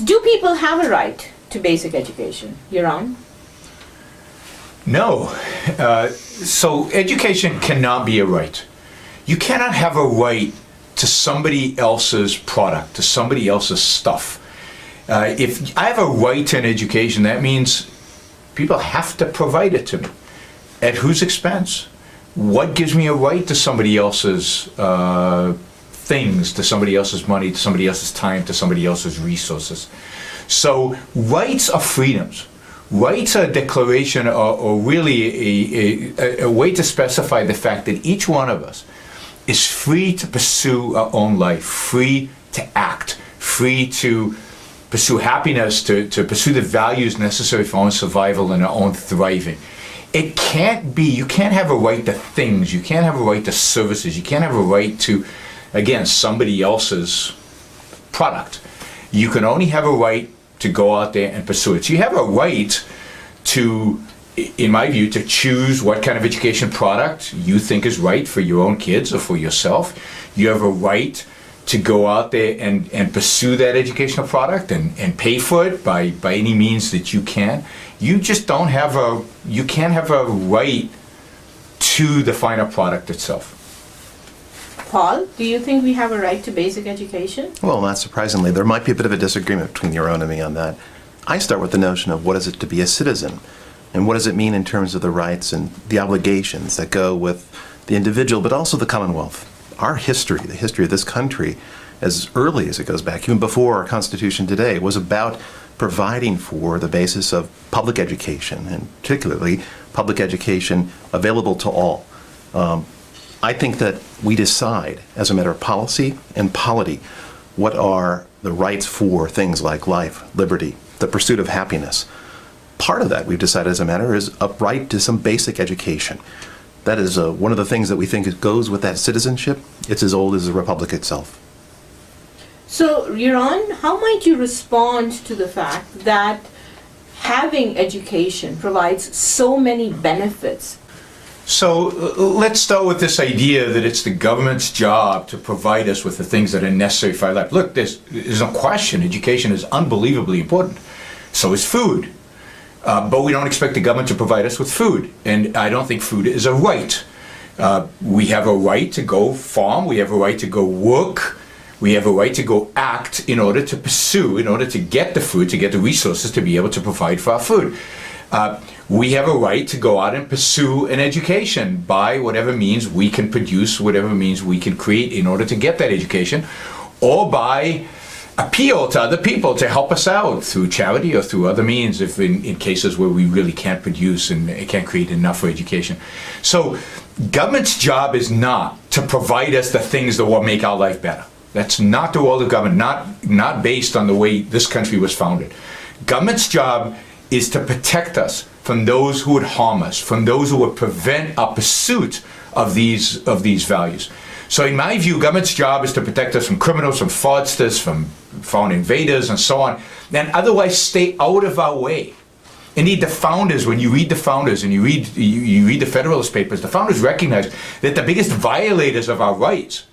Do people have a right to basic education? Yaron? No. So education cannot be a right. You cannot have a right to somebody else's product, to somebody else's stuff. If I have a right to an education, that means people have to provide it to me. At whose expense? What gives me a right to somebody else's things, to somebody else's money, to somebody else's time, to somebody else's resources? So rights are freedoms. Rights are a declaration or really a way to specify the fact that each one of us is free to pursue our own life, free to act, free to pursue happiness, to pursue the values necessary for our own survival and our own thriving. It can't be, you can't have a right to things, you can't have a right to services, you can't have a right to, again, somebody else's product. You can only have a right to go out there and pursue it. So you have a right to, in my view, to choose what kind of education product you think is right for your own kids or for yourself. You have a right to go out there and pursue that educational product and pay for it by any means that you can. You just don't have you can't have a right to the final product itself. Paul, do you think we have a right to basic education? Well, not surprisingly, there might be a bit of a disagreement between Yaron and me on that. I start with the notion of what is it to be a citizen, and what does it mean in terms of the rights and the obligations that go with the individual, but also the Commonwealth. Our history, the history of this country, as early as it goes back, even before our Constitution today, was about providing for the basis of public education, and particularly public education available to all. I think that we decide, as a matter of policy and polity, what are the rights for things like life, liberty, the pursuit of happiness. Part of that, we've decided as a matter, is a right to some basic education. That is one of the things that we think goes with that citizenship. It's as old as the Republic itself. So, Yaron, how might you respond to the fact that having education provides so many benefits? So let's start with this idea that it's the government's job to provide us with the things that are necessary for our life. Look, there's no question education is unbelievably important. So is food. But we don't expect the government to provide us with food. And I don't think food is a right. We have a right to go farm. We have a right to go work. We have a right to go act in order to pursue, in order to get the food, to get the resources to be able to provide for our food. We have a right to go out and pursue an education by whatever means we can produce, whatever means we can create in order to get that education, or by appeal to other people to help us out through charity or through other means if in cases where we really can't produce and can't create enough for education. So government's job is not to provide us the things that will make our life better. That's not the role of government, not based on the way this country was founded. Government's job is to protect us from those who would harm us, from those who would prevent our pursuit of these values. So in my view, government's job is to protect us from criminals, from fraudsters, from foreign invaders, and so on, and otherwise stay out of our way. Indeed, the founders, when you read the founders and you read the Federalist Papers, the founders recognized that the biggest violators of our rights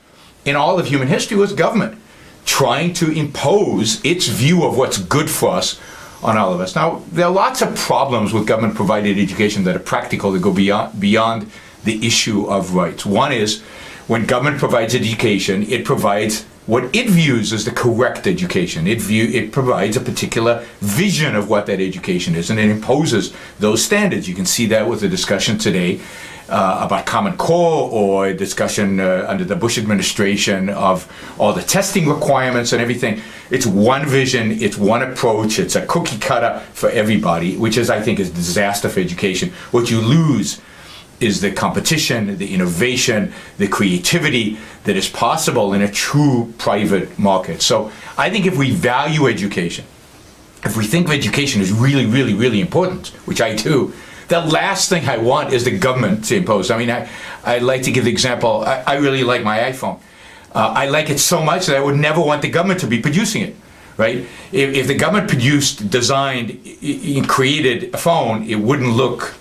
in all of human history was government, trying to impose its view of what's good for us on all of us. Now, there are lots of problems with government-provided education that are practical, that go beyond the issue of rights. One is, when government provides education, it provides what it views as the correct education. It provides a particular vision of what that education is, and it imposes those standards. You can see that with the discussion today about Common Core, or a discussion under the Bush administration of all the testing requirements and everything. It's one vision, it's one approach, it's a cookie cutter for everybody, which is, I think, is a disaster for education. What you lose is the competition, the innovation, the creativity that is possible in a true private market. So I think if we value education, if we think of education as really, really, really important, which I do, the last thing I want is the government to impose. I mean, I like to give the example, I really like my iPhone. I like it so much that I would never want the government to be producing it, right? If the government produced, designed, created a phone, it wouldn't look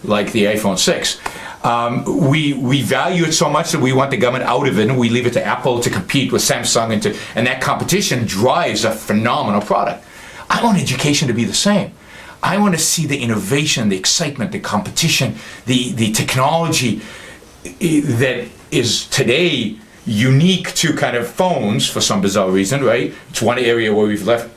like the iPhone 6. We value it so much that we want the government out of it, and we leave it to Apple to compete with Samsung, and that competition drives a phenomenal product. I want education to be the same. I want to see the innovation, the excitement, the competition, the technology that is today unique to kind of phones for some bizarre reason, right? It's one area where we've left,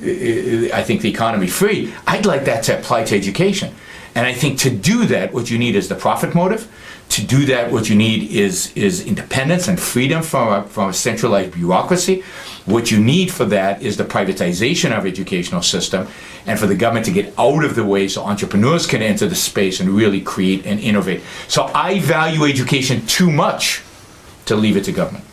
I think, the economy free. I'd like that to apply to education. And I think to do that, what you need is the profit motive. To do that, what you need is independence and freedom from a centralized bureaucracy. What you need for that is the privatization of educational system, and for the government to get out of the way so entrepreneurs can enter the space and really create and innovate. So I value education too much to leave it to government.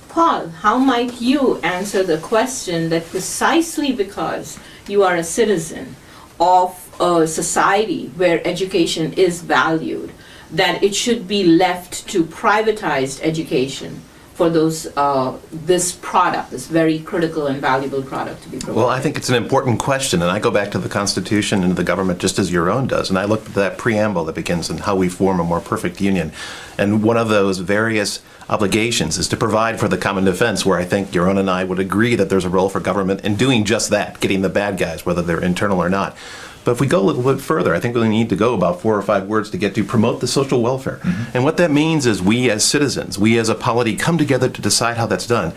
Paul, how might you answer the question that precisely because you are a citizen of a society where education is valued, that it should be left to privatized education for this product, this very critical and valuable product to be provided? Well, I think it's an important question, and I go back to the Constitution and the government just as your own does, and I looked at that preamble that begins in how we form a more perfect union, and one of those various obligations is to provide for the common defense, where I think Yaron and I would agree that there's a role for government in doing just that, getting the bad guys, whether they're internal or not. But if we go a little bit further, I think we need to go about 4 or 5 words to get to promote the social welfare. And what that means is we as citizens, we as a polity come together to decide how that's done.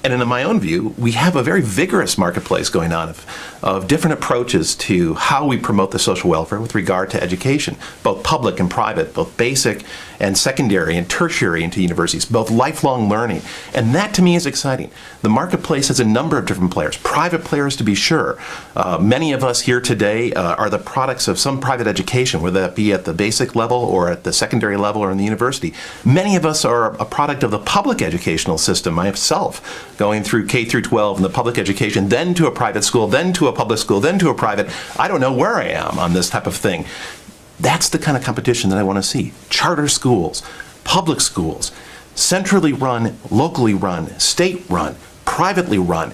And in my own view, we have a very vigorous marketplace going on of different approaches to how we promote the social welfare with regard to education, both public and private, both basic and secondary and tertiary into universities, both lifelong learning. And that to me is exciting. The marketplace has a number of different players, private players to be sure. Many of us here today are the products of some private education, whether that be at the basic level or at the secondary level or in the university. Many of us are a product of the public educational system, myself, going through K through 12 in the public education, then to a private school, then to a public school, then to a private. I don't know where I am on this type of thing. That's the kind of competition that I want to see. Charter schools, public schools, centrally run, locally run, state run, privately run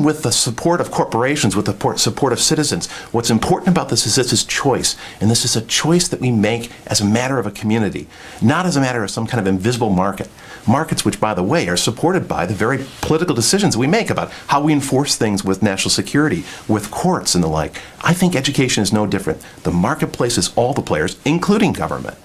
with the support of corporations, with the support of citizens. What's important about this is choice, and this is a choice that we make as a matter of a community, not as a matter of some kind of invisible market. Markets which, by the way, are supported by the very political decisions we make about how we enforce things with national security, with courts and the like. I think education is no different. The marketplace is all the players, including government.